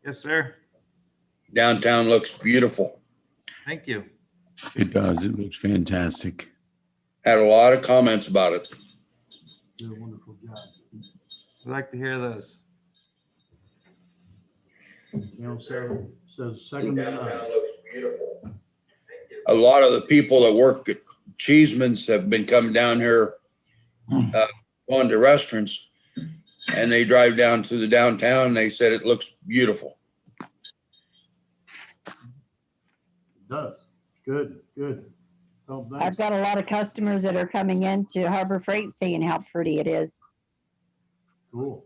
Yes, sir. Downtown looks beautiful. Thank you. It does. It looks fantastic. Had a lot of comments about it. Did a wonderful job. I'd like to hear those. You know, Sarah says second to none. A lot of the people that work at Cheeseman's have been coming down here, going to restaurants, and they drive down to the downtown. And they said it looks beautiful. It does. Good, good. Oh, I've thanks. got a lot of customers that are coming into Harbor Freight saying how pretty it is. Cool.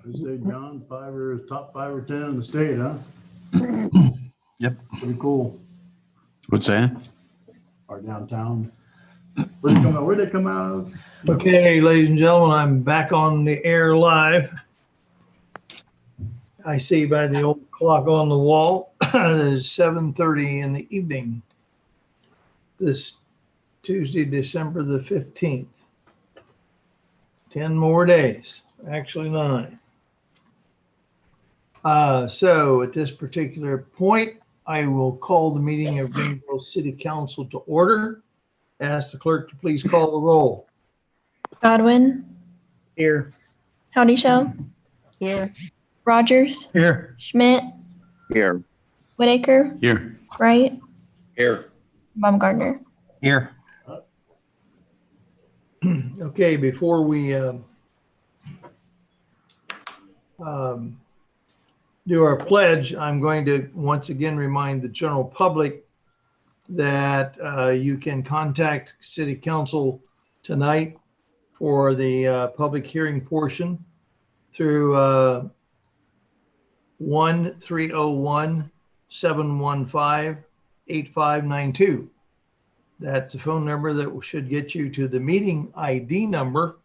They say John, top 5 or 10 in the state, huh? Yep. Pretty cool. What's that? Our downtown. Where'd they come out of? Okay, ladies and gentlemen, I'm back on the air live. I see by the old clock on the wall that it's 7:30 in the evening. This Tuesday, December the 15th. 10 more days, actually 9. So at this particular point, I will call the meeting of Greenville City Council to order. Ask the clerk to please call the roll. Godwin, Here. Howdy Show, Here, Rogers, Here. Schmidt, Here. Whitaker, Here. Wright, Here, Baumgartner. Here. Okay, before we do our pledge, I'm going to once again remind the general public that you can contact City Council tonight for the public hearing portion through 1-301-715-8592. That's a phone number that should get you to the meeting ID number,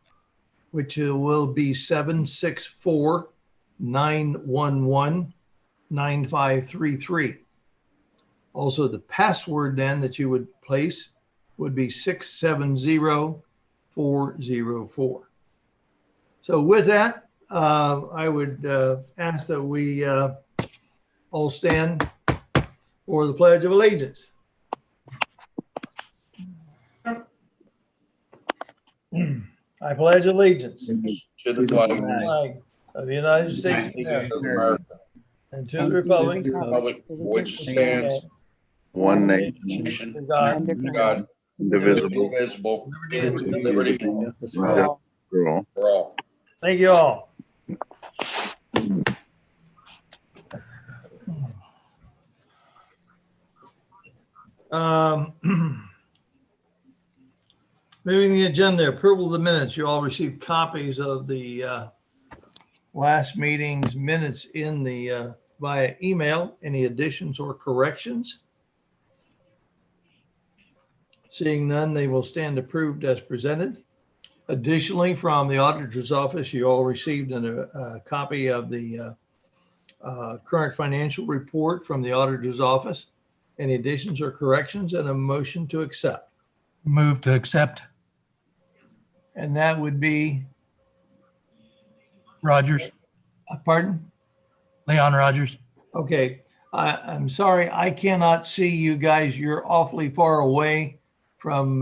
which will be 764-911-9533. Also, the password then that you would place would be 670404. So with that, I would ask that we all stand for the Pledge of Allegiance. I pledge allegiance to the flag of the United States of America of America, and to the republic republic for which it stands, One nation, nation, under God, under God, indivisible, indivisible, liberty and liberty justice for all. for all. for all. Thank you all. Moving the agenda, approval of the minutes. You all received copies of the last meeting's minutes in the via email. Any additions or corrections? Seeing none, they will stand approved as presented. Additionally, from the auditor's office, you all received a copy of the current financial report from the auditor's office. Any additions or corrections, and a motion to accept? Move to accept. And that would be, Rogers, pardon? Leon Rogers. Okay, I'm sorry, I cannot see you guys. You're awfully far away from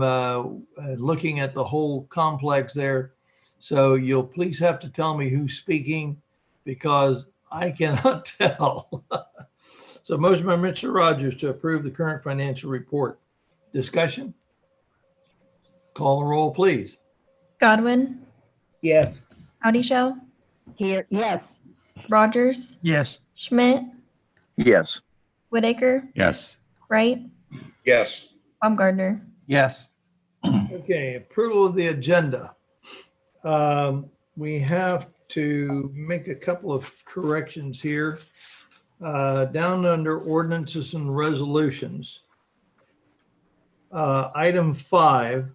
looking at the whole complex there. So you'll please have to tell me who's speaking because I cannot tell. So motion by Mr. Rogers to approve the current financial report. Discussion? Call the roll, please. Godwin, Yes. Howdy Show, here, yes, Rogers, Yes. Schmidt, Yes. Whitaker, Yes. Wright, Yes, Baumgartner. Yes. Okay, approval of the agenda. We have to make a couple of corrections here. Down under ordinances and resolutions. Item 5,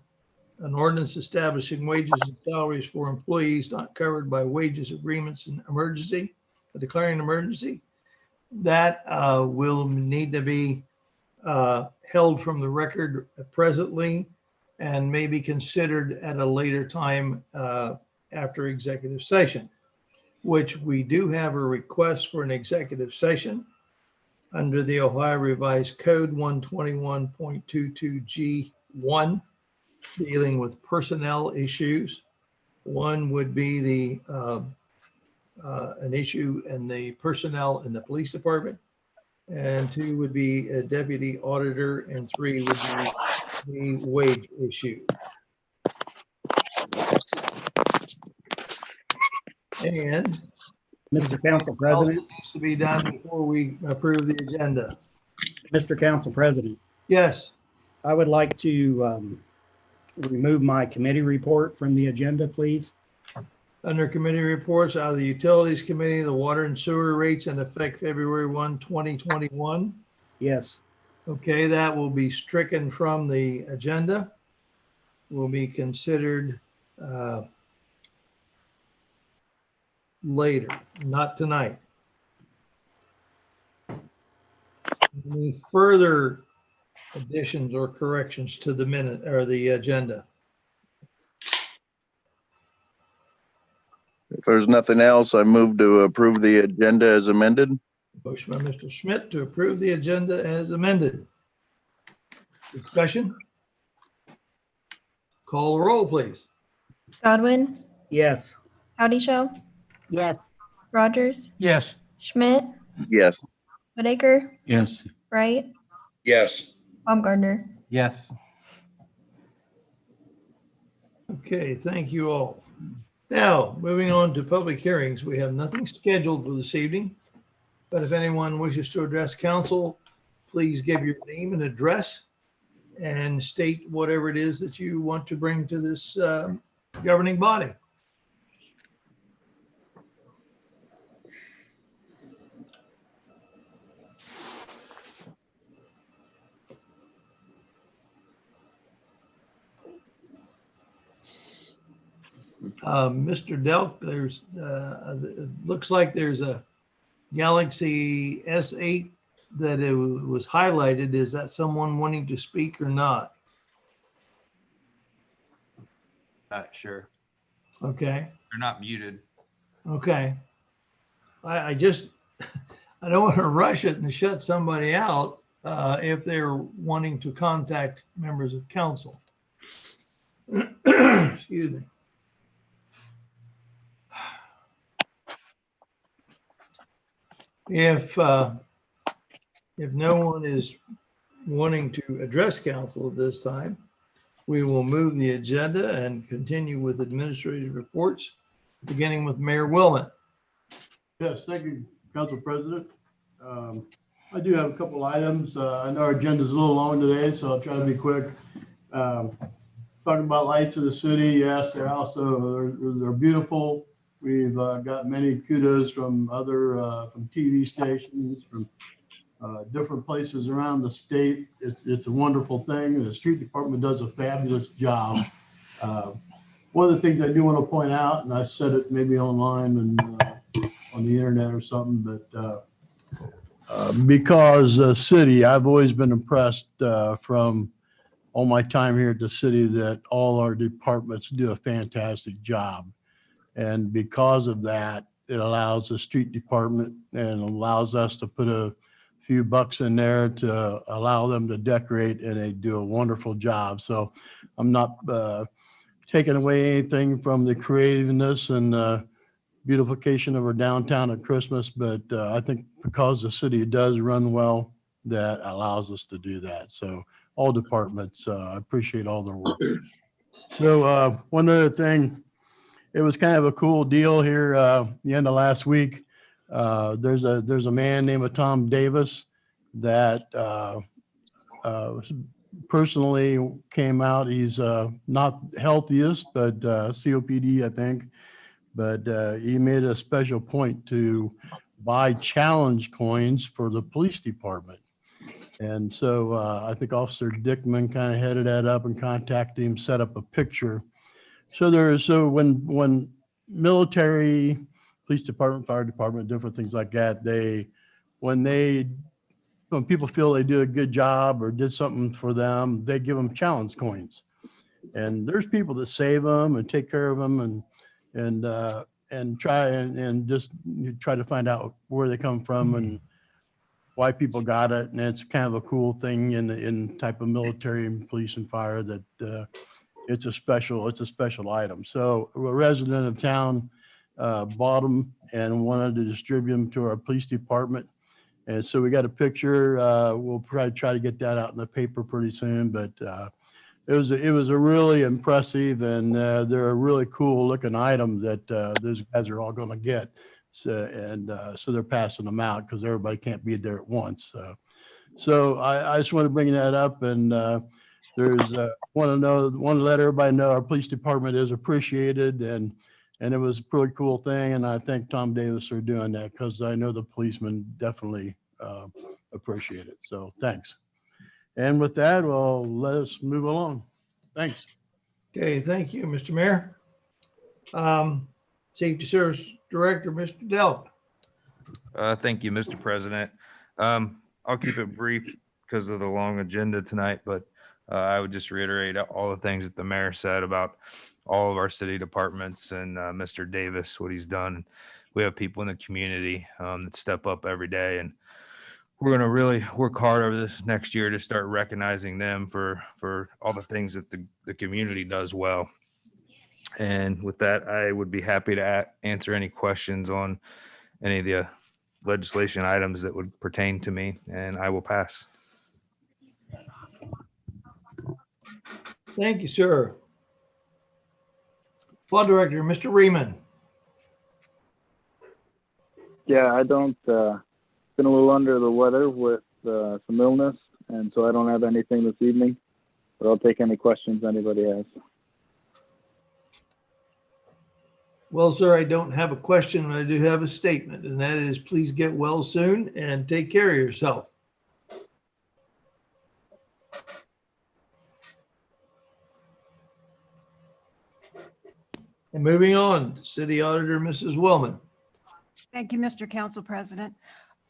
an ordinance establishing wages and salaries for employees not covered by wages agreements in emergency, declaring an emergency. That will need to be held from the record presently and may be considered at a later time after executive session, which we do have a request for an executive session under the Ohio Revised Code 121.22G1, dealing with personnel issues. One would be an issue in the personnel in the police department, and 2 would be a deputy auditor, and 3 would be the wage issue. And Mr. Council what else President, needs to be done before we approve the agenda? Mr. Council President, Yes, I would like to remove my committee report from the agenda, please. under committee reports, out of the Utilities Committee, the water and sewer rates in effect February 1, 2021. Yes, Okay, that will be stricken from the agenda. Will be considered later, not tonight. Any further additions or corrections to the minute or the agenda? If there's nothing else, I move to approve the agenda as amended. Motion by Mr. Schmidt to approve the agenda as amended. Discussion? Call the roll, please. Godwin, yes, Howdy Shell, Yes. Rogers, Yes. Schmidt, Yes. Whitaker, Yes. Wright, Yes. Baumgartner. Yes. Okay, thank you all. Now, moving on to public hearings. We have nothing scheduled for this evening, but if anyone wishes to address council, please give your name and address and state whatever it is that you want to bring to this governing body. Mr. Delk, it looks like there's a Galaxy S8 that it was highlighted. Is that someone wanting to speak or not? Not sure. Okay, They're not muted. okay. I just, I don't want to rush it and shut somebody out if they're wanting to contact members of council. Excuse me. If no one is wanting to address council at this time, we will move the agenda and continue with administrative reports, beginning with Mayor Willman. Yes, thank you, Council President. I do have a couple items. I know our agenda is a little long today, so I'll try to be quick. Talking about lights in the city, yes, they're beautiful. We've got many kudos from from TV stations, from different places around the state. It's a wonderful thing. The street department does a fabulous job. One of the things I do want to point out, and I said it maybe online and on the internet or something, but because the city, I've always been impressed from all my time here at the city that all our departments do a fantastic job. And because of that, it allows the street department and allows us to put a few bucks in there to allow them to decorate, and they do a wonderful job. So I'm not taking away anything from the creativeness and beautification of our downtown at Christmas, but I think because the city does run well, that allows us to do that. So all departments, I appreciate all their work. So one other thing, it was kind of a cool deal here the end of last week. There's a man named Tom Davis that personally came out. He's not healthiest, but COPD, I think. But he made a special point to buy challenge coins for the police department. And so I think Officer Dickman kind of headed that up and contacted him, set up a picture. So when military, police department, fire department, different things like that, when people feel they do a good job or did something for them, they give them challenge coins. And there's people that save them and take care of them and try and just try to find out where they come from and why people got it. And it's kind of a cool thing in type of military and police and fire that it's a special item. So a resident of town bought them and wanted to distribute them to our police department. And so we got a picture. We'll probably try to get that out in the paper pretty soon, but it was a really impressive and they're a really cool looking item that those guys are all going to get. So they're passing them out because everybody can't be there at once. So I just want to bring that up and want to let everybody know our police department is appreciated and it was a pretty cool thing. And I thank Tom Davis for doing that because I know the policemen definitely appreciate it. So thanks. And with that, well, let us move along. Thanks. Okay, thank you, Mr. Mayor. Safety Service Director, Mr. Delp. Thank you, Mr. President. I'll keep it brief because of the long agenda tonight, but I would just reiterate all the things that the mayor said about all of our city departments and Mr. Davis, what he's done. We have people in the community that step up every day, and we're going to really work hard over this next year to start recognizing them for all the things that the community does well. And with that, I would be happy to answer any questions on any of the legislation items that would pertain to me, and I will pass. Thank you, sir. Law Director, Mr. Riemann. Yeah, I don't, been a little under the weather with some illness, and so I don't have anything this evening, but I'll take any questions anybody has. Well, sir, I don't have a question, but I do have a statement, and that is please get well soon and take care of yourself. And moving on, City Auditor, Mrs. Wellman. Thank you, Mr. Council President.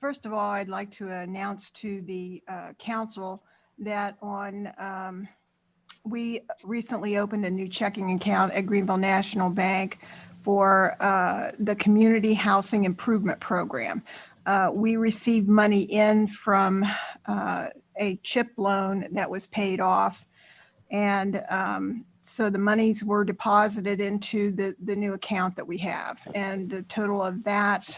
First of all, I'd like to announce to the council that we recently opened a new checking account at Greenville National Bank for the Community Housing Improvement Program. We received money in from a CHIP loan that was paid off. And so the monies were deposited into the new account that we have. And the total of that,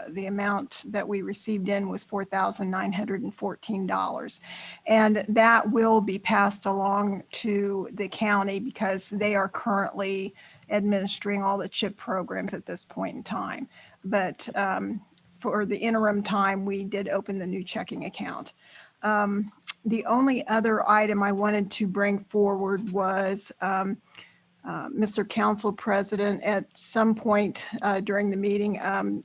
the amount that we received in was $4,914. And that will be passed along to the county because they are currently administering all the CHIP programs at this point in time. But for the interim time, we did open the new checking account. The only other item I wanted to bring forward was, Mr. Council President, at some point during the meeting,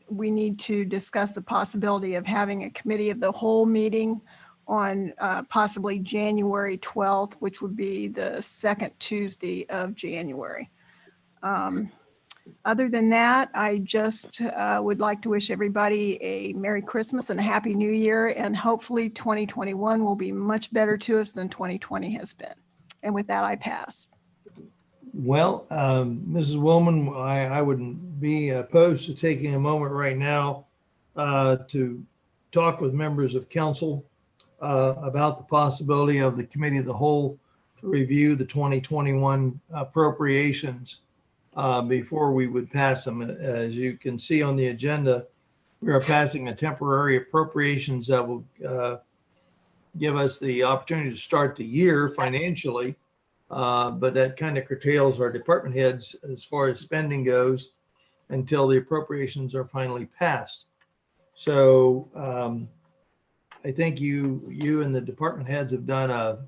we need to discuss the possibility of having a committee of the whole meeting on possibly January 12th, which would be the second Tuesday of January. Other than that, I just would like to wish everybody a Merry Christmas and a Happy New Year. And hopefully 2021 will be much better to us than 2020 has been. And with that, I pass. Well, Mrs. Wellman, I wouldn't be opposed to taking a moment right now to talk with members of council about the possibility of the Committee of the Whole to review the 2021 appropriations before we would pass them. As you can see on the agenda, we are passing a temporary appropriations that will give us the opportunity to start the year financially, but that kind of curtails our department heads as far as spending goes until the appropriations are finally passed. So I think you and the department heads have done a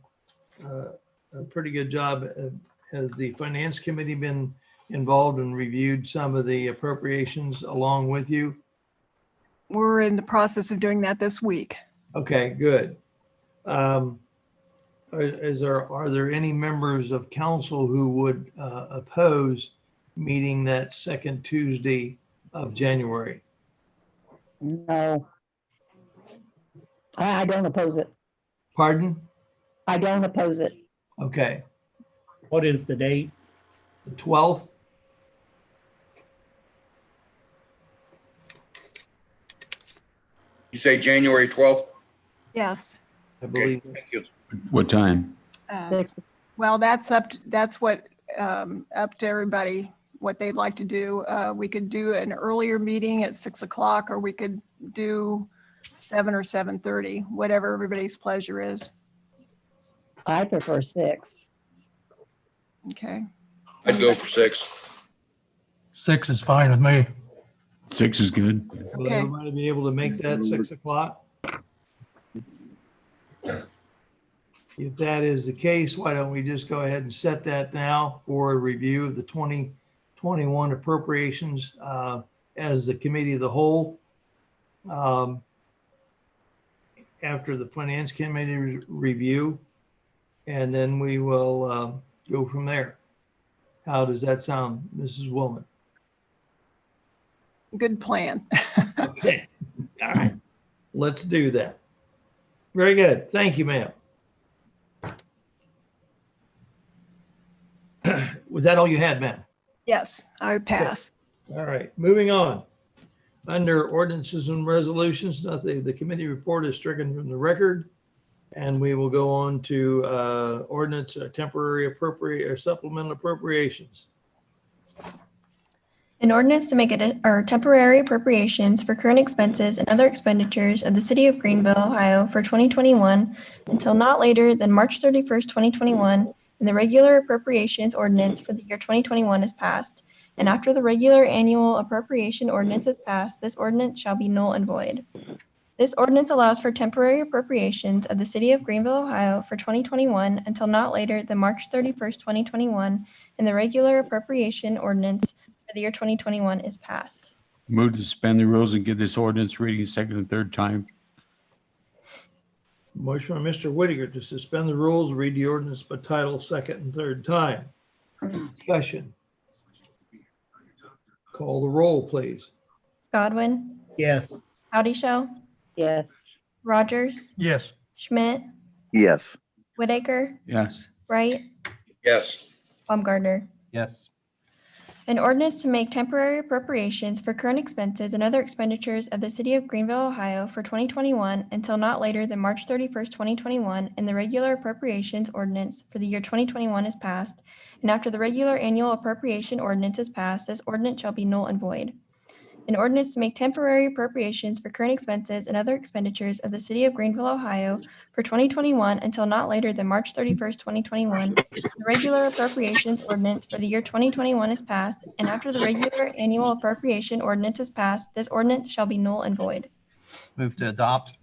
pretty good job. Has the Finance Committee been involved and reviewed some of the appropriations along with you? We're in the process of doing that this week. Okay, good. Are there any members of council who would oppose meeting that second Tuesday of January? No. I don't oppose it. Pardon? I don't oppose it. Okay. What is the date? The 12th. You say January 12th? Yes. I Okay, believe. thank you. What time? Well, that's that's what, up to everybody, what they'd like to do. We could do an earlier meeting at 6 o'clock, or we could do 7 or 7:30, whatever everybody's pleasure is. I prefer 6. Okay. I'd go for 6. 6 is fine with me. 6 is good. Will Okay. everybody be able to make that 6 o'clock? If that is the case, why don't we just go ahead and set that now for a review of the 2021 appropriations as the committee of the whole. After the finance committee review, and then we will go from there. How does that sound, Mrs. Woolman? Good plan. Okay, all right, let's do that. Very good, thank you, ma'am. Was that all you had, ma'am? Yes, I would pass. All right, moving on. Under ordinances and resolutions, nothing, the committee report is stricken from the record. And we will go on to ordinance temporary appropriate or supplemental appropriations. An ordinance to make temporary appropriations for current expenses and other expenditures of the city of Greenville, Ohio for 2021 until not later than March 31st, 2021, and the regular appropriations ordinance for the year 2021 is passed. And after the regular annual appropriation ordinance is passed, this ordinance shall be null and void. This ordinance allows for temporary appropriations of the city of Greenville, Ohio for 2021 until not later than March 31st, 2021, and the regular appropriation ordinance for the year 2021 is passed. Move to suspend the rules and give this ordinance reading a second and third time. Motion by Mr. Whitaker to suspend the rules, read the ordinance by title second and third time. Discussion. Call the roll, please. Godwin, Yes. Howdy Shell, Yes. Rogers, Yes. Schmidt, Yes. Whitaker, Yes. Wright, Yes. Baumgartner. Yes. An ordinance to make temporary appropriations for current expenses and other expenditures of the city of Greenville, Ohio for 2021 until not later than March 31st, 2021, and the regular appropriations ordinance for the year 2021 is passed. And after the regular annual appropriation ordinance is passed, this ordinance shall be null and void. An ordinance to make temporary appropriations for current expenses and other expenditures of the city of Greenville, Ohio for 2021 until not later than March 31st, 2021. The regular appropriations ordinance for the year 2021 is passed, and after the regular annual appropriation ordinance is passed, this ordinance shall be null and void. Move to adopt.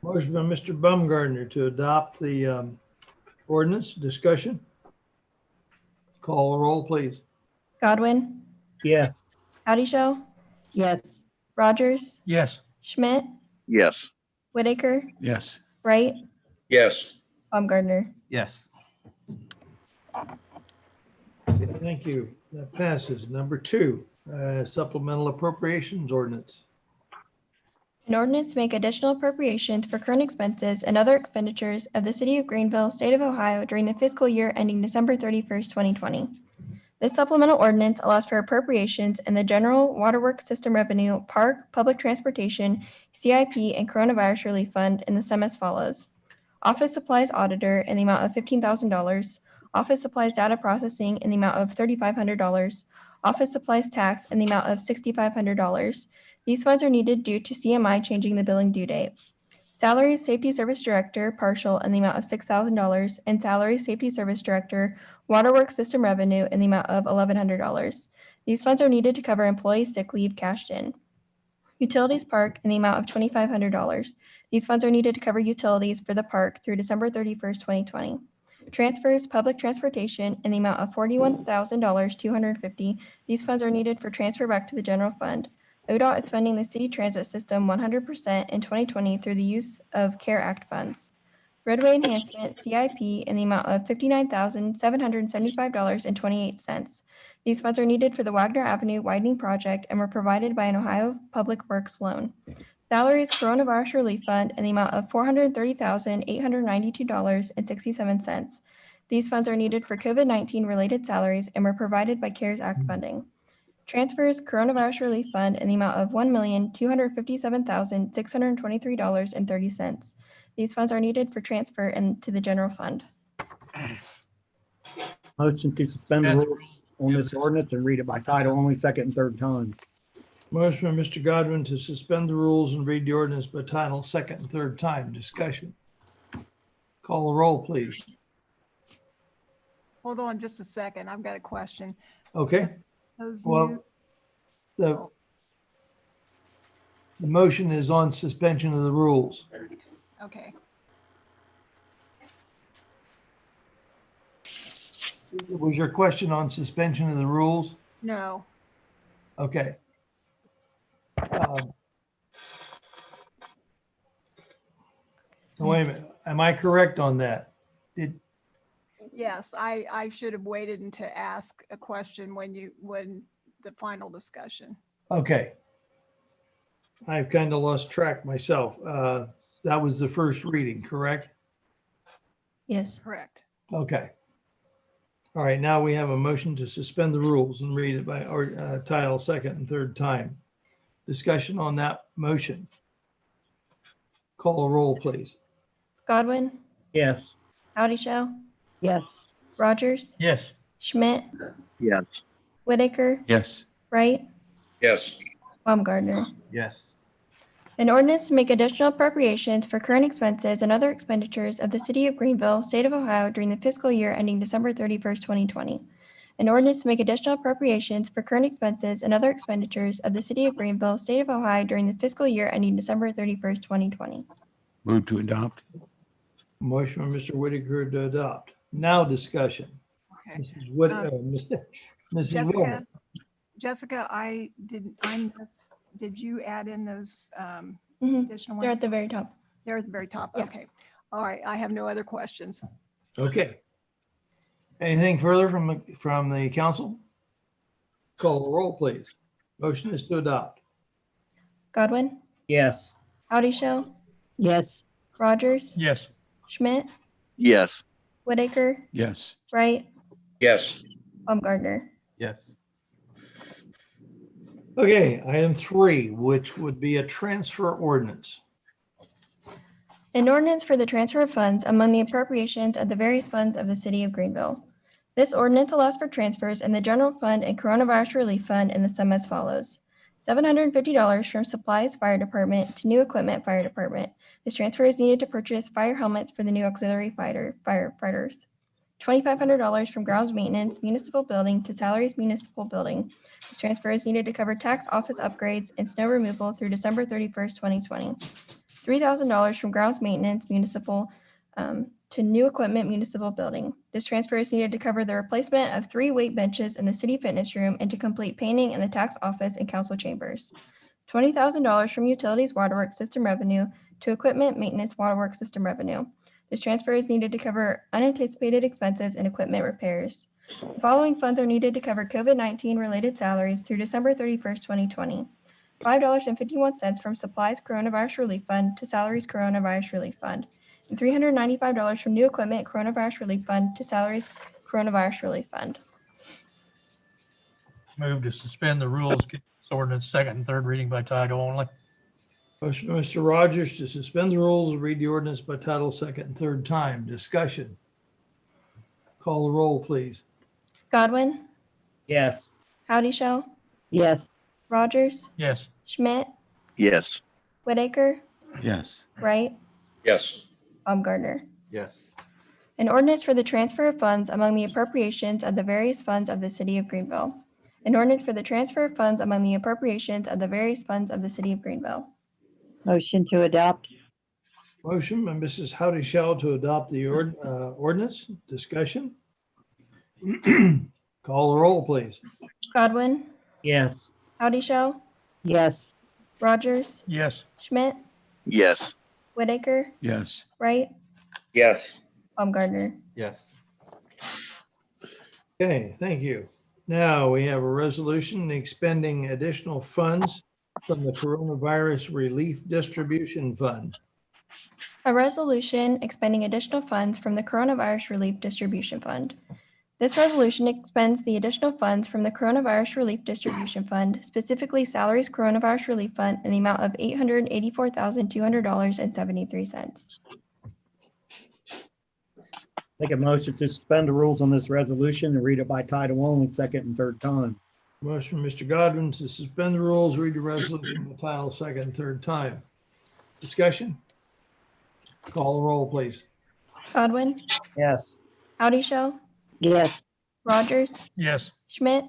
Motion by Mr. Baumgartner to adopt the ordinance. Discussion. Call the roll, please. Godwin, Yes. Howdy Shell, Yes. Rogers, Yes. Schmidt, Yes. Whitaker, Yes. Wright, Yes. Baumgartner. Yes. Okay, thank you. That passes. Number 2, supplemental appropriations ordinance. An ordinance to make additional appropriations for current expenses and other expenditures of the city of Greenville, state of Ohio during the fiscal year ending December 31st, 2020. This supplemental ordinance allows for appropriations in the general waterworks system revenue, park, public transportation, CIP, and coronavirus relief fund in the sum as follows. Office supplies auditor in the amount of $15,000, office supplies data processing in the amount of $3,500, office supplies tax in the amount of $6,500. These funds are needed due to CMI changing the billing due date. Salary Safety Service Director partial in the amount of $6,000, and Salary Safety Service Director Waterworks System revenue in the amount of $1,100. These funds are needed to cover employee sick leave cashed in. Utilities Park in the amount of $2,500. These funds are needed to cover utilities for the park through December 31st, 2020. Transfers Public Transportation in the amount of $41,250. These funds are needed for transfer back to the general fund. ODOT is funding the city transit system 100% in 2020 through the use of CARE Act funds. Roadway Enhancement, CIP, in the amount of $59,775.28. These funds are needed for the Wagner Avenue widening project and were provided by an Ohio Public Works loan. Salaries Coronavirus Relief Fund in the amount of $430,892.67. These funds are needed for COVID-19 related salaries and were provided by CARES Act funding. Transfers Coronavirus Relief Fund in the amount of $1,257,623.30. These funds are needed for transfer into the general fund. Motion to suspend the rules on this ordinance and read it by title only, second and third time. Motion by Mr. Godwin to suspend the rules and read the ordinance by title, second and third time. Discussion. Call the roll, please. Hold on just a second. I've got a question. Okay. Those Well, new, the motion is on suspension of the rules. okay. Was your question on suspension of the rules? No, Okay. Wait a minute. Am I correct on that? yes, I should have waited and to ask a question when the final discussion. Okay. I've kind of lost track myself. That was the first reading, correct? Yes. Correct. Okay. All right, now we have a motion to suspend the rules and read it by title, second and third time. Discussion on that motion. Call a roll, please. Godwin, Yes. Howdy Shell, Yes. Rogers, Yes. Schmidt, Yes. Whitaker, Yes. Wright, Yes. Baumgartner. Yes. An ordinance to make additional appropriations for current expenses and other expenditures of the City of Greenville, State of Ohio during the fiscal year ending December 31st, 2020. An ordinance to make additional appropriations for current expenses and other expenditures of the City of Greenville, State of Ohio during the fiscal year ending December 31st, 2020. Move to adopt. Motion by Mr. Whitaker to adopt. Now discussion. Okay. Mrs. Mrs. Jessica, Wilmer. Jessica, did you add in those Mhm. additional They're ones? at the very top. They're at the very top. Yeah. Okay. All right. I have no other questions. Okay. Anything further from the council? Call the roll, please. Motion is to adopt. Godwin, Yes. Howdy Shell, Yes. Rogers, Yes. Schmidt, Yes. Whitaker, Yes. Wright, Yes. Baumgartner. Yes. Okay, item 3, which would be a transfer ordinance. An ordinance for the transfer of funds among the appropriations of the various funds of the City of Greenville. This ordinance allows for transfers in the General Fund and Coronavirus Relief Fund in the sum as follows. $750 from Supplies Fire Department to New Equipment Fire Department. This transfer is needed to purchase fire helmets for the new auxiliary firefighters. $2,500 from Grounds Maintenance Municipal Building to Salaries Municipal Building. This transfer is needed to cover tax office upgrades and snow removal through December 31st, 2020. $3,000 from Grounds Maintenance Municipal to New Equipment Municipal Building. This transfer is needed to cover the replacement of 3 weight benches in the city fitness room and to complete painting in the tax office and council chambers. $20,000 from Utilities Waterworks System Revenue to Equipment Maintenance Waterworks System Revenue. This transfer is needed to cover unanticipated expenses and equipment repairs. The following funds are needed to cover COVID-19 related salaries through December 31st, 2020. $5.51 from Supplies Coronavirus Relief Fund to Salaries Coronavirus Relief Fund, and $395 from New Equipment Coronavirus Relief Fund to Salaries Coronavirus Relief Fund. Move to suspend the rules, get this ordinance second and third reading by title only. Motion by Mr. Rogers to suspend the rules and read the ordinance by title, second and third time. Discussion. Call the roll, please. Godwin, Yes. Howdy Shell, Yes. Rogers, Yes. Schmidt, Yes. Whitaker, Yes. Wright, Yes. Baumgartner. Yes. An ordinance for the transfer of funds among the appropriations of the various funds of the City of Greenville. An ordinance for the transfer of funds among the appropriations of the various funds of the City of Greenville. Motion to adopt. Motion by Mrs. Howdy Shell to adopt the ordinance. Discussion. Call the roll, please. Godwin, Yes. Howdy Shell, Yes. Rogers, Yes. Schmidt, Yes. Whitaker, Yes. Wright, Yes. Baumgartner. Yes. Okay, thank you. Now we have a resolution expending additional funds from the Coronavirus Relief Distribution Fund. A resolution expending additional funds from the Coronavirus Relief Distribution Fund. This resolution expends the additional funds from the Coronavirus Relief Distribution Fund, specifically Salaries Coronavirus Relief Fund, in the amount of $884,200.73. Make a motion to suspend the rules on this resolution and read it by title only, second and third time. Motion from Mr. Godwin to suspend the rules, read the resolution by title, second and third time. Discussion? Call the roll, please. Godwin, Yes. Audi Shell, Yes. Rogers, Yes. Schmidt,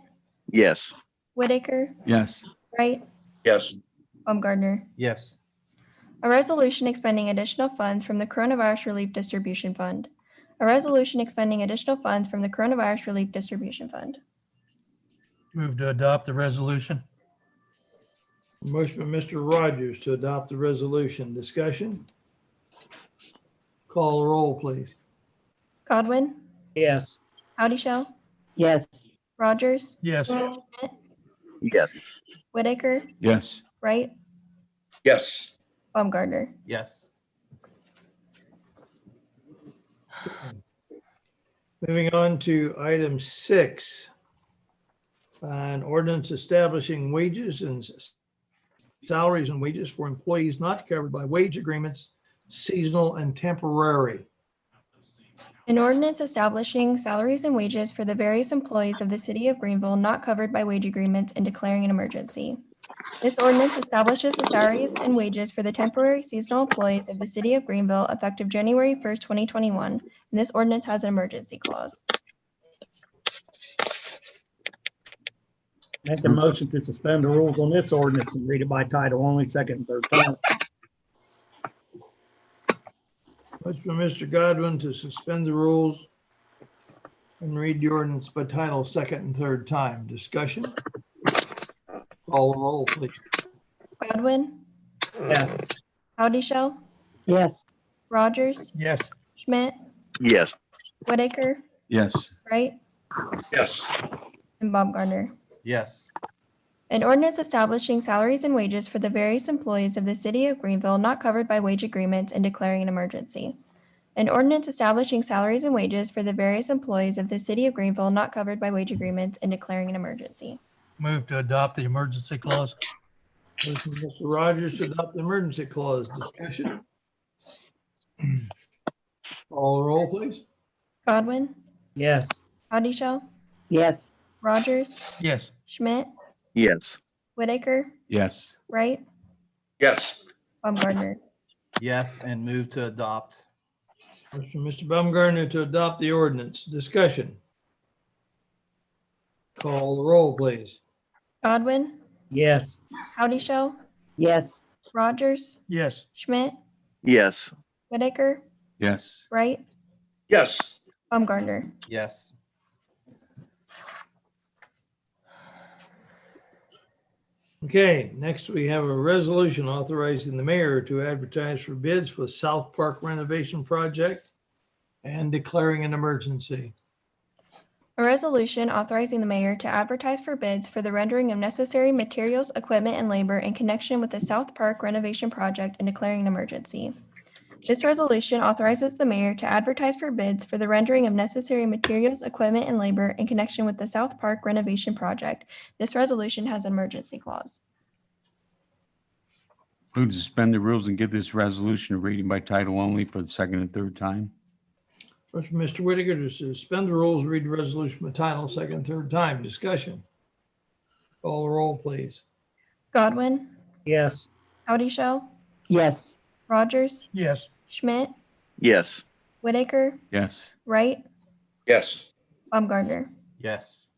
Yes. Whitaker, yes, Wright, Yes. Baumgartner. Yes. A resolution expending additional funds from the Coronavirus Relief Distribution Fund. A resolution expending additional funds from the Coronavirus Relief Distribution Fund. Move to adopt the resolution. Motion by Mr. Rogers to adopt the resolution. Discussion? Call the roll, please. Godwin, Yes. Audi Shell, Yes. Rogers, Yes. Schmidt, Yes. Whitaker, yes, Wright, Yes. Baumgartner. Yes. Moving on to item 6. An ordinance establishing wages and salaries and wages for employees not covered by wage agreements, seasonal and temporary. An ordinance establishing salaries and wages for the various employees of the city of Greenville not covered by wage agreements and declaring an emergency. This ordinance establishes the salaries and wages for the temporary seasonal employees of the city of Greenville effective January 1st, 2021, and this ordinance has an emergency clause. Make a motion to suspend the rules on this ordinance and read it by title only, second and third time. Motion by Mr. Godwin to suspend the rules and read the ordinance by title, second and third time. Discussion? Call the roll, please. Godwin, Yes. Audi Shell, Yes. Rogers, Yes. Schmidt, Yes. Whitaker, yes, Wright, Yes. and Baumgartner. Yes. An ordinance establishing salaries and wages for the various employees of the city of Greenville not covered by wage agreements and declaring an emergency. An ordinance establishing salaries and wages for the various employees of the city of Greenville not covered by wage agreements and declaring an emergency. Move to adopt the emergency clause. Motion by Mr. Rogers to adopt the emergency clause. Discussion? Call the roll, please. Godwin, Yes. Audi Shell, Yes. Rogers, Yes. Schmidt, Yes. Whitaker, yes, Wright, Yes. Baumgartner. Yes, and move to adopt. Motion from Mr. Baumgartner to adopt the ordinance. Discussion? Call the roll, please. Godwin, Yes. Audi Shell, Yes. Rogers, Yes. Schmidt, Yes. Whitaker, yes, Wright, Yes. Baumgartner. Yes. Okay, next we have a resolution authorizing the mayor to advertise for bids for the South Park renovation project and declaring an emergency. A resolution authorizing the mayor to advertise for bids for the rendering of necessary materials, equipment, and labor in connection with the South Park renovation project and declaring an emergency. This resolution authorizes the mayor to advertise for bids for the rendering of necessary materials, equipment, and labor in connection with the South Park renovation project. This resolution has an emergency clause. move to suspend the rules and give this resolution a reading by title only for the second and third time. Motion from Mr. Whitaker to suspend the rules, read the resolution by title, second, third time. Discussion? Call the roll, please. Godwin, Yes. Audi Shell, Yes. Rogers, Yes. Schmidt, Yes. Whitaker, Yes, Wright, Yes. Baumgartner. Yes.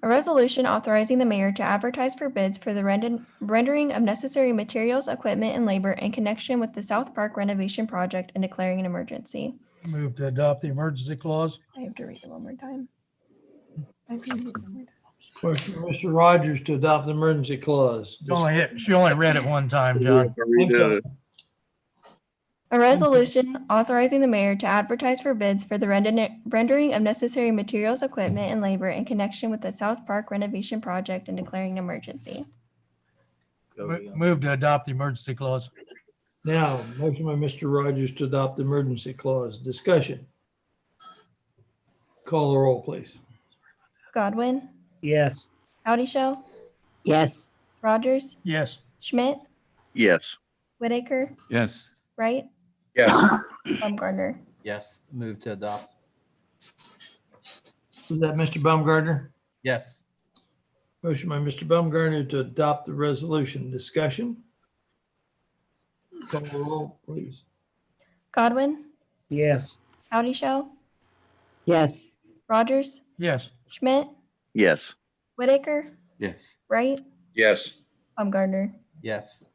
A resolution authorizing the mayor to advertise for bids for the rendering of necessary materials, equipment, and labor in connection with the South Park renovation project and declaring an emergency. Move to adopt the emergency clause. I have to read it one more time. I have to read it one more time. Motion from Mr. Rogers to adopt the emergency clause. She only read it one time, John. A resolution authorizing the mayor to advertise for bids for the rendering of necessary materials, equipment, and labor in connection with the South Park renovation project and declaring an emergency. Move to adopt the emergency clause. Now, motion by Mr. Rogers to adopt the emergency clause. Discussion. Call the roll, please. Godwin, Yes. Howdy Shell, Yes. Rogers, Yes. Schmidt, Yes. Whitaker, Yes. Wright, Yes. Baumgartner. Yes. Move to adopt. Was that Mr. Baumgartner? Yes. Motion by Mr. Baumgartner to adopt the resolution. Discussion. Call the roll, please. Godwin, Yes. Howdy Shell, Yes. Rogers, Yes. Schmidt, Yes. Whitaker, Yes. Wright, Yes. Baumgartner. Yes.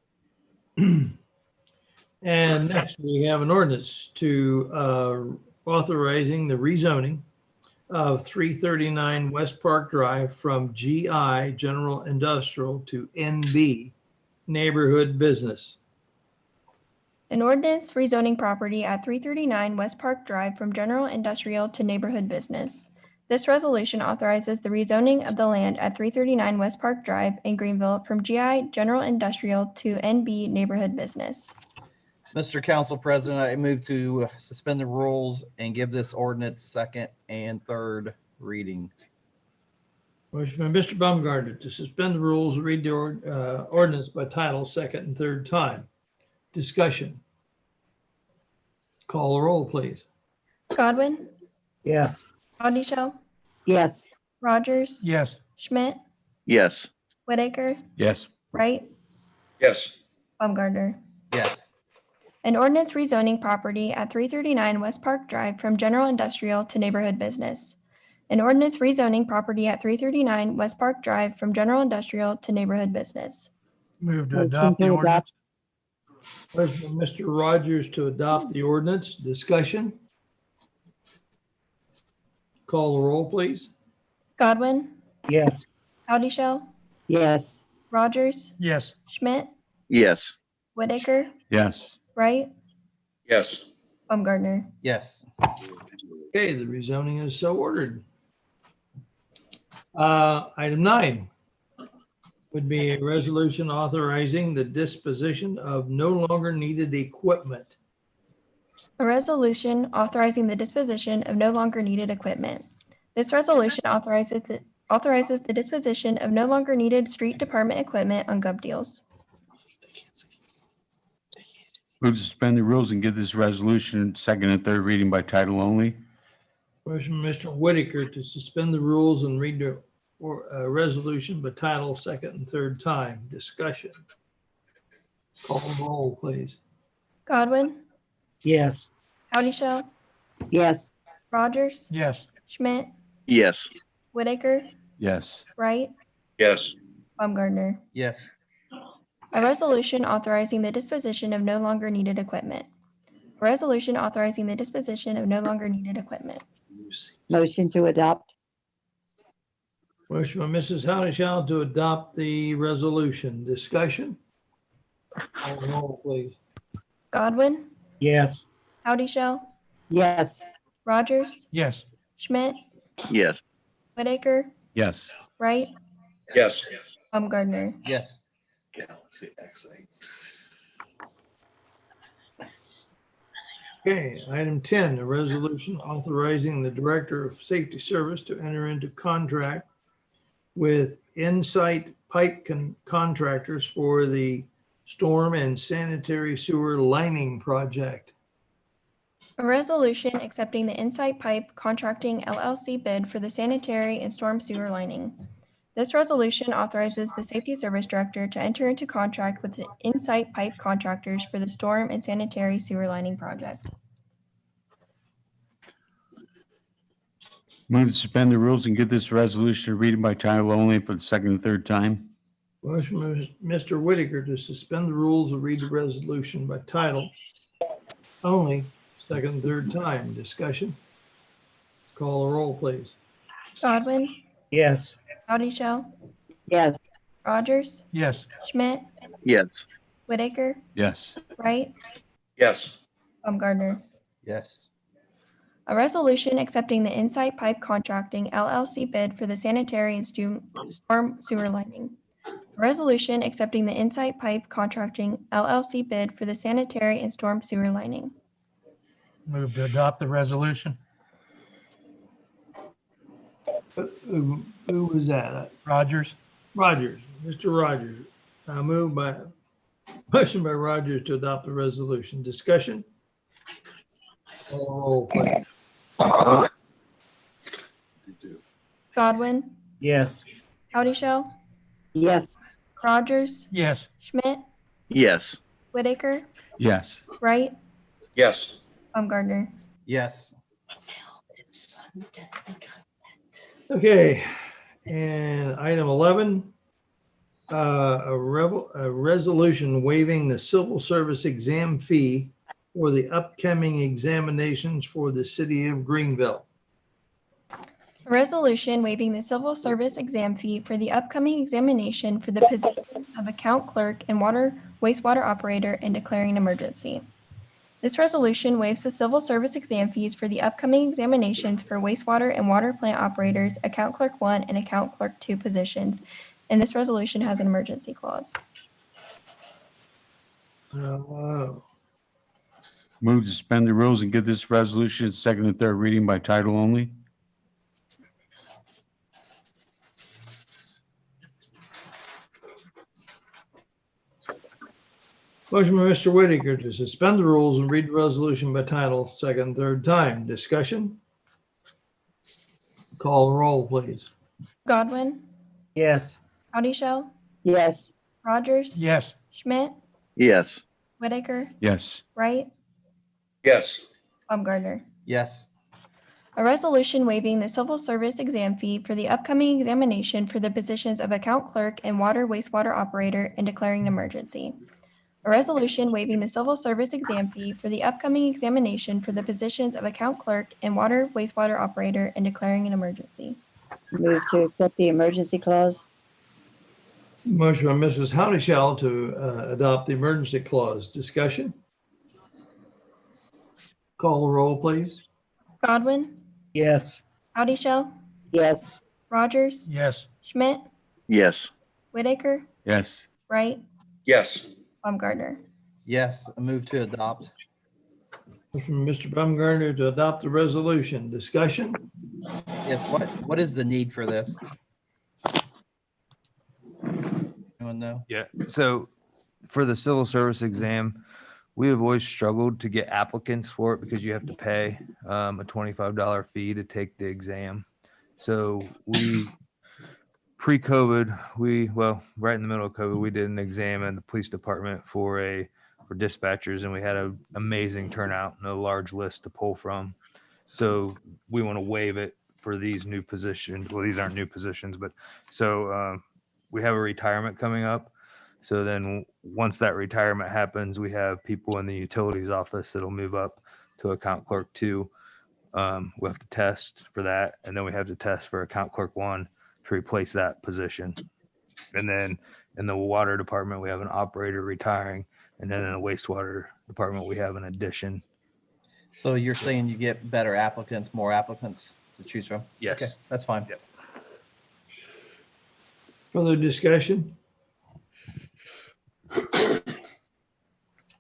And next, we have an ordinance to authorizing the rezoning of 339 West Park Drive from GI General Industrial to NB Neighborhood Business. An ordinance rezoning property at 339 West Park Drive from general industrial to neighborhood business. This resolution authorizes the rezoning of the land at 339 West Park Drive in Greenville from GI General Industrial to NB Neighborhood Business. Mr. Council President, I move to suspend the rules and give this ordinance second and third reading. Motion by Mr. Baumgartner to suspend the rules, read the ordinance by title, second and third time. Discussion. Call the roll, please. Godwin, Yes. Howdy Shell, Yes. Rogers, Yes. Schmidt, Yes. Whitaker, Yes. Wright, Yes. Baumgartner. Yes. An ordinance rezoning property at 339 West Park Drive from general industrial to neighborhood business. An ordinance rezoning property at 339 West Park Drive from general industrial to neighborhood business. Move to Motion adopt the to ordinance. Motion by Mr. Rogers to adopt the ordinance. Discussion. Call the roll, please. Godwin, Yes. Howdy Shell, Yes. Rogers, Yes. Schmidt, Yes. Whitaker, Yes. Wright, Yes. Baumgartner. Yes. Okay, the rezoning is so ordered. Item 9 would be a resolution authorizing the disposition of no longer needed equipment. A resolution authorizing the disposition of no longer needed equipment. This resolution authorizes the disposition of no longer needed street department equipment on gov deals. Move to suspend the rules and give this resolution second and third reading by title only. Motion by Mr. Whitaker to suspend the rules and read the resolution by title, second and third time. Discussion. Call the roll, please. Godwin, Yes. Howdy Shell, Yes. Rogers, Yes. Schmidt, Yes. Whitaker, Yes. Wright, Yes. Baumgartner. Yes. A resolution authorizing the disposition of no longer needed equipment. A resolution authorizing the disposition of no longer needed equipment. Motion to adopt. Motion by Mrs. Howdy to adopt the resolution. Discussion. Call the roll, please. Godwin, Yes. Howdy Shell, Yes. Rogers, Yes. Schmidt, Yes. Whitaker, Yes. Wright, Yes. Baumgartner. Yes. Okay, item 10, a resolution authorizing the Director of Safety Service to enter into contract with Insight Pipe Contractors for the storm and sanitary sewer lining project. A resolution accepting the Insight Pipe Contracting LLC bid for the sanitary and storm sewer lining. This resolution authorizes the Safety Service Director to enter into contract with the Insight Pipe Contractors for the storm and sanitary sewer lining project. Move to suspend the rules and give this resolution reading by title only for the second and third time. Motion by Mr. Whitaker to suspend the rules and read the resolution by title only, second and third time. Discussion. Call the roll, please. Godwin, Yes. Howdy Shell, Yes. Rogers, Yes. Schmidt, Yes. Whitaker, Yes. Wright, Yes. Baumgartner. Yes. A resolution accepting the Insight Pipe Contracting LLC bid for the sanitary and storm sewer lining. A resolution accepting the Insight Pipe Contracting LLC bid for the sanitary and storm sewer lining. Move to adopt the resolution. Who was that? Rogers. Rogers, Mr. Rogers. Motion by Rogers to adopt the resolution. Discussion? Call the roll, please. Godwin, Yes. Howdy Shell, Yes. Rogers, Yes. Schmidt, Yes. Whitaker, Yes. Wright, Yes. Baumgartner. Yes. Okay, and item 11, a resolution waiving the civil service exam fee for the upcoming examinations for the city of Greenville. A resolution waiving the civil service exam fee for the upcoming examination for the positions of account clerk and wastewater operator and declaring an emergency. This resolution waives the civil service exam fees for the upcoming examinations for wastewater and water plant operators, account clerk 1 and account clerk 2 positions, and this resolution has an emergency clause. Wow. Move to suspend the rules and give this resolution its second and third reading by title only. Motion by Mr. Whitaker to suspend the rules and read the resolution by title, second, and third time. Discussion? Call the roll, please. Godwin, Yes. Howdy Shell, Yes. Rogers, Yes. Schmidt, Yes. Whitaker, Yes. Wright, Yes. Baumgartner. Yes. A resolution waiving the civil service exam fee for the upcoming examination for the positions of account clerk and wastewater operator and declaring an emergency. A resolution waiving the civil service exam fee for the upcoming examination for the positions of account clerk and wastewater operator and declaring an emergency. Move to accept the emergency clause. Motion by Mrs. Howdyshell to adopt the emergency clause. Discussion? Call the roll, please. Godwin, Yes. Howdy Shell, Yes. Rogers, Yes. Schmidt, Yes. Whitaker, Yes. Wright, Yes. Baumgartner. Yes. I move to adopt. From Mr. Baumgartner to adopt the resolution. Discussion? Yes. What is the need for this? Anyone know? Yeah. So for the civil service exam, we have always struggled to get applicants for it because you have to pay a $25 fee to take the exam. So pre-COVID, right in the middle of COVID, we did an exam in the police department for dispatchers, and we had an amazing turnout and a large list to pull from. So we want to waive it for these new positions. Well, these aren't new positions, but we have a retirement coming up. So then once that retirement happens, we have people in the utilities office that'll move up to account clerk 2. We have to test for that. And then we have to test for account clerk 1 to replace that position. And then in the water department, we have an operator retiring. And then in the wastewater department, we have an addition. So you're saying you get better applicants, more applicants to choose from? Yes. Okay, that's fine. Yep. Further discussion?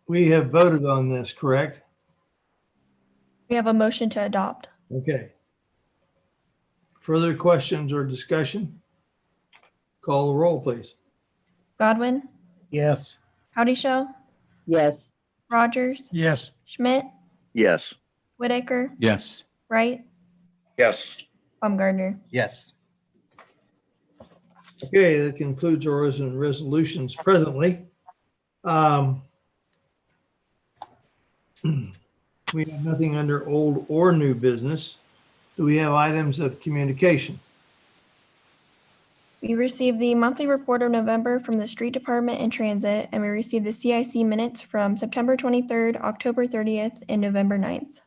We have voted on this, correct? We have a motion to adopt. Okay. Further questions or discussion? Call the roll, please. Godwin, Yes. Howdy Shell, Yes. Rogers, Yes. Schmidt, Yes. Whitaker, Yes. Wright, Yes. Baumgartner. Yes. Okay, that concludes our resolutions presently. We have nothing under old or new business. Do we have items of communication? We received the monthly report of November from the Street Department and Transit, and we received the CIC minutes from September 23rd, October 30th, and November 9th.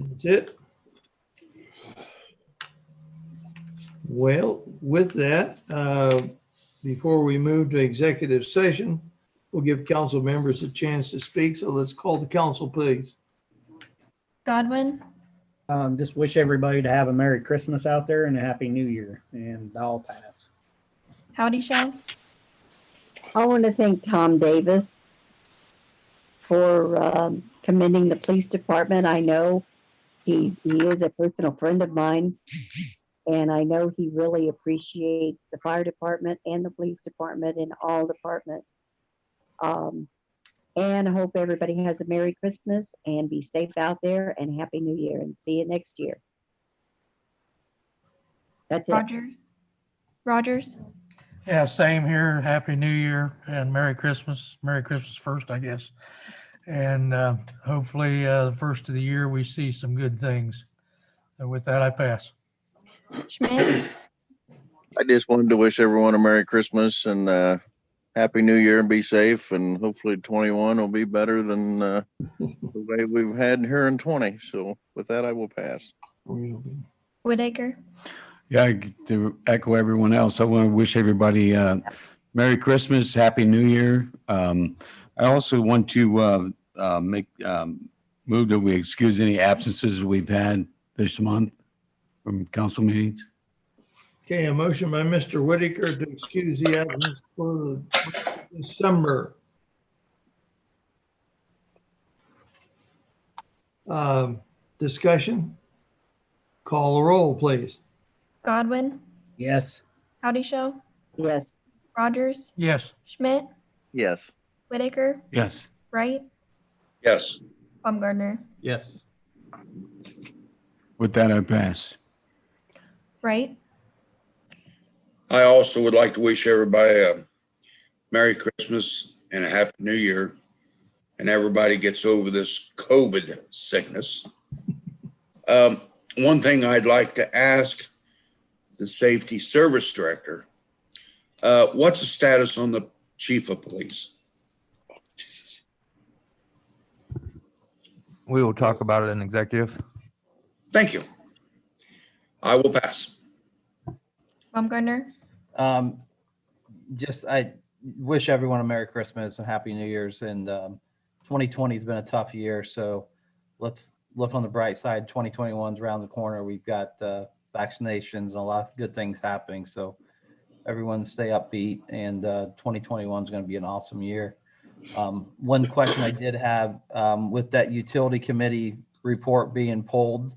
That's it. Well, with that, before we move to executive session, we'll give council members a chance to speak. So let's call the council, please. Godwin, Just wish everybody to have a Merry Christmas out there and a Happy New Year, and I'll pass. Howdy, Show. I want to thank Tom Davis for commending the police department. I know he is a personal friend of mine, and I know he really appreciates the fire department and the police department and all departments. And I hope everybody has a Merry Christmas and be safe out there, and Happy New Year, and see you next year. That's it. Rogers. Yeah, same here. Happy New Year and Merry Christmas. Merry Christmas first, I guess. And hopefully the first of the year we see some good things. And with that, I pass. Schmidt. I just wanted to wish everyone a Merry Christmas and Happy New Year, and be safe. And hopefully 21 will be better than the way we've had here in 20. So with that, I will pass. Whitaker. Yeah, to echo everyone else, I want to wish everybody Merry Christmas, Happy New Year. I also want to move that we excuse any absences we've had this month from council meetings. Okay, a motion by Mr. Whitaker to excuse the absence for December. Discussion? Call the roll, please. Godwin. Yes. Howdy, Show. Yes. Rogers. Yes. Schmidt. Yes. Whitaker. Yes. Wright. Yes. Baumgartner. Yes. With that, I pass. Wright. I also would like to wish everybody a Merry Christmas and a Happy New Year, and everybody gets over this COVID sickness. One thing I'd like to ask the Safety Service Director, what's the status on the Chief of Police? We will talk about it in executive. Thank you. I will pass. Baumgartner. I wish everyone a Merry Christmas and Happy New Year's. And 2020 has been a tough year, so let's look on the bright side. 2021's around the corner. We've got vaccinations and a lot of good things happening. So everyone stay upbeat, and 2021 is going to be an awesome year. One question I did have with that utility committee report being pulled,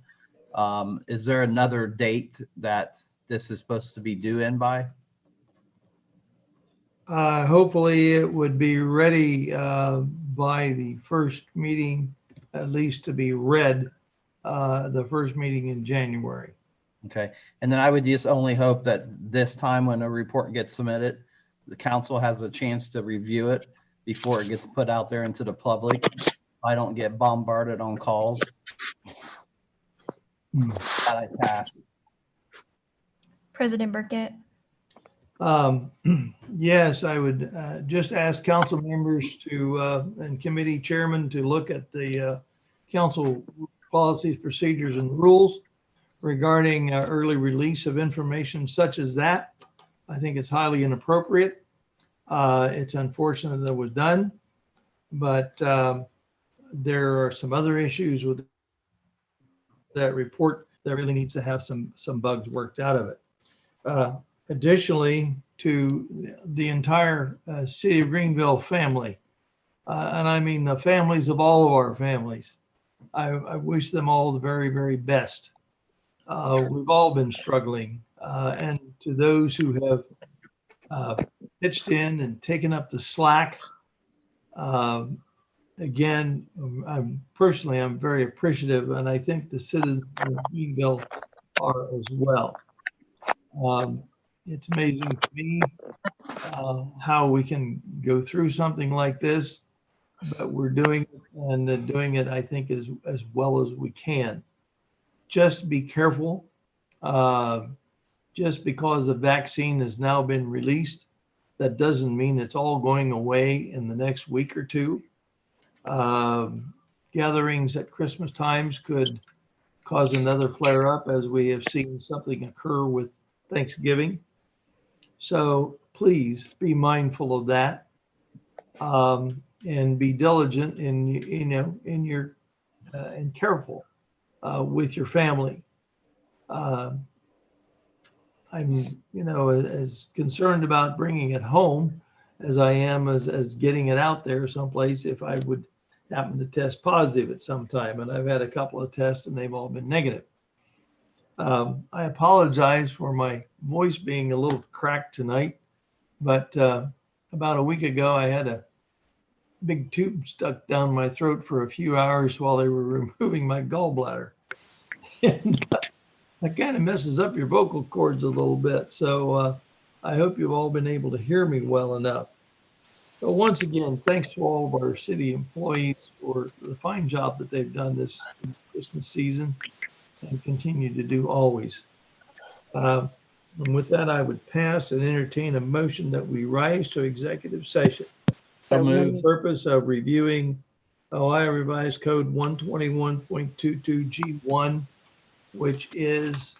is there another date that this is supposed to be due in by? Hopefully it would be ready by the first meeting, at least to be read the first meeting in January. Okay. And then I would just only hope that this time when a report gets submitted, the council has a chance to review it before it gets put out there into the public. I don't get bombarded on calls. That I pass. President Burkett. Yes, I would just ask council members to and committee chairman to look at the council policies, procedures, and rules regarding early release of information such as that. I think it's highly inappropriate. It's unfortunate that it was done, but there are some other issues with that report that really needs to have some bugs worked out of it. Additionally, to the entire city of Greenville family, and I mean the families of all of our families, I wish them all the very, very best. We've all been struggling, and to those who have pitched in and taken up the slack, again, I'm very appreciative, and I think the citizens of Greenville are as well. It's amazing to me how we can go through something like this, but we're doing it, and doing it, I think, as well as we can. Just be careful. Just because the vaccine has now been released, that doesn't mean it's all going away in the next week or two. Gatherings at Christmas times could cause another flare up, as we have seen something occur with Thanksgiving. So please be mindful of that, and be diligent and careful with your family. I'm, as concerned about bringing it home as I am as getting it out there someplace if I would happen to test positive at some time. And I've had a couple of tests and they've all been negative. I apologize for my voice being a little cracked tonight, but about a week ago, I had a big tube stuck down my throat for a few hours while they were removing my gallbladder. And that kind of messes up your vocal cords a little bit. So I hope you've all been able to hear me well enough. So once again, thanks to all of our city employees for the fine job that they've done this Christmas season and continue to do always. And with that, I would pass and entertain a motion that we rise to executive session for the purpose of reviewing Ohio Revised Code 121.22G1, which is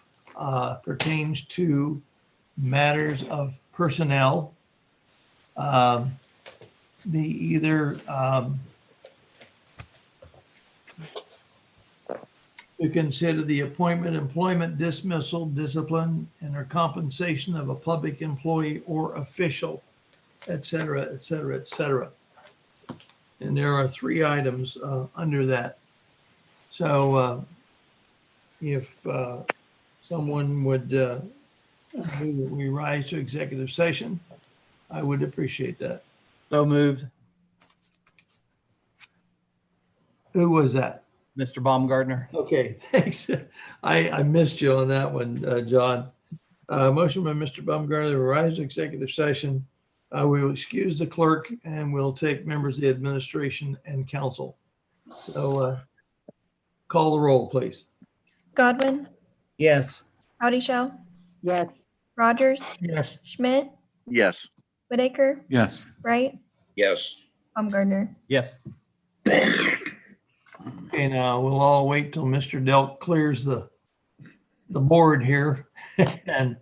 pertains to matters of personnel. The either to consider the appointment, employment, dismissal, discipline, and or compensation of a public employee or official, et cetera, et cetera, et cetera. And there are 3 items under that. So if someone would move that we rise to executive session, I would appreciate that. So moved. Who was that? Mr. Baumgartner. Okay, thanks. I missed you on that one, John. Motion by Mr. Baumgartner to rise to executive session. We will excuse the clerk and we'll take members of the administration and council. So call the roll, please. Godwin, Yes. Howdy Shell, Yes. Rogers, Yes. Schmidt, Yes. Whitaker, Yes. Wright, Yes. Baumgartner. Yes. Okay, now we'll all wait till Mr. Delk clears the board here and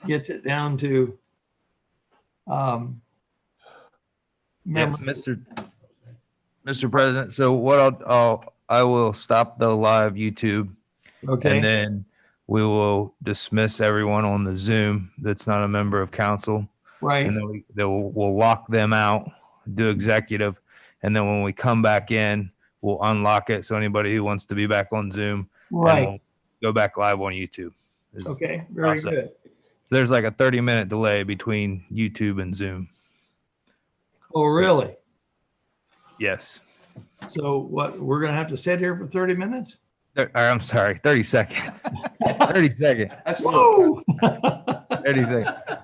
gets it down to Yeah, members. Mr. President, so what I will stop the live YouTube, Okay, and then we will dismiss everyone on the Zoom that's not a member of council. right, And then we'll lock them out, do executive, and then when we come back in, we'll unlock it. So anybody who wants to be back on Zoom, and right. we'll go back live on YouTube. Okay, very Awesome. good. There's like a 30-minute delay between YouTube and Zoom. Oh, really? Yes. So what, we're gonna have to sit here for 30 minutes? I'm sorry, 30 seconds. 30 seconds. Whoa! 30 seconds.